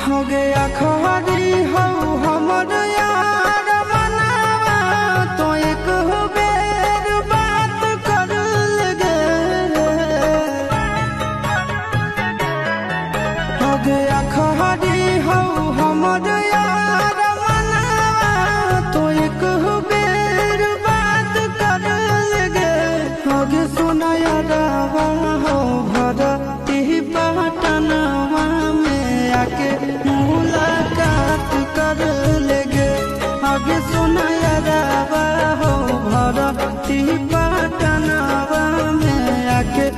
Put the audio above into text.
हो गया खरी हो हमर यार मनावा तो एक बेर बात कर लगे। हो गया खरी हो हमर यार मनावा तो एक बेर बात कर लगे। हो गे सोना यारवा हो भरती पटनवा में आके मुलाकात कर लेगे। आगे सुना यारवा हो भरती पटनवा में आके